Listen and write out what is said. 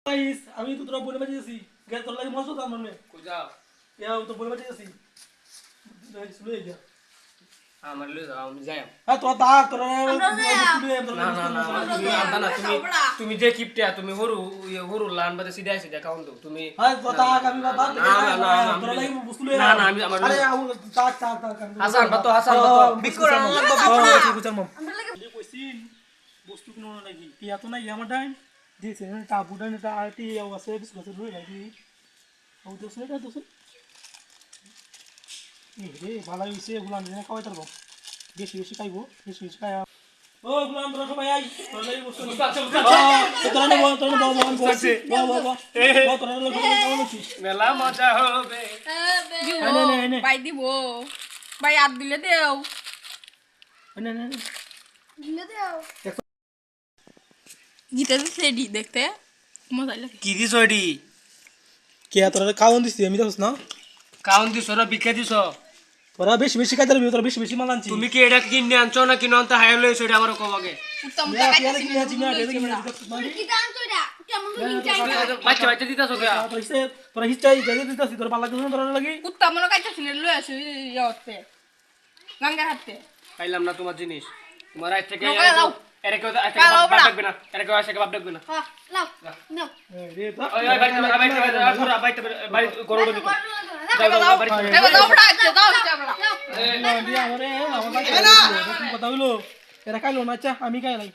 Guys আমি তো তোরা বলে বাজিয়েছি গ্যাস তোর লাগি মস্ত দাম মানে কই যাও ইয়াও তো বলে বাজিয়েছি শুনে যা আমার লই যাও আমি যাই হ্যাঁ তোরা তা তোরা শুনে না না না তুমি আনতা না তুমি তুমি যে কিপটা তুমি হরু লান বাদে সিধা সিধা কাউন দাও তুমি হ্যাঁ তোরা তা আমি বাদ তোরা লাগি বুঝলে না না আমি আমার আরে আউ তা হাসান বাতো বিকুর আনলাম বাবা আমরা লাগি কইছিন বস্তু কিনো লাগি টিয়া তো নাই আমার টাইম দিছে না টা বুডা না টা আরটি আও আছে বিস্কুট রই লাগি আউ দোস না দোস এই রে ভালো হইছে গুলাম দিনা খাওয়াই তারবো বেশি বেশি খাইবো বেশি বেশি খাই ও গুলাম তোরা সবাই আই তোরা লাগি বস্তু তোরা না তোরা না বাবা বলছে বাবা তোরা লাগি কেমন আছিস মেলা মজা হবে ভাই দিব ভাই আর দিলে দেও না না দিলে দেও গীতা সেডি দেখতে মজা লাগে কি দিছ এডি কে তোরা খাওন দিছি আমি তো না কাউন দিছ না বিকে দিছ তোরা বেশি বেশি খাইতে পারবি তোরা বেশি বেশি মাল আনছি তুমি কি এটা কিনে আনছো না কিনো আনতে হাই লইছ এটা আমার কবাগে উত্তম মেয়া পেয়ারে কিনে আছি মেয়া পেয়ারে কিনে আছি কি দাম তোরা কেমন দিন চাই বাচ্চা বাচ্চা দিতাছো কে তোরা হিস্টাই যাই দিতাছি তোরা ভালো লাগছে তোরা লাগি উত্তম মনে কাইতে ছিল লই আসি ইয়তে গঙ্গার হাতে পাইলাম না তোমার জিনিস তোমার আজ থেকে লাও। এর কেউ লাও, বাপ লাও। ডাকবে না এর কেউ আসে বাপ ডাকবে না হ্যাঁ লাও নাও রে ওই বাইতে বাড়ি গরম করে দাও বড়া দাও চাবড়া আমারে আমার কথা হইলো এরা খাইলো না আচ্ছা আমি খাই নাই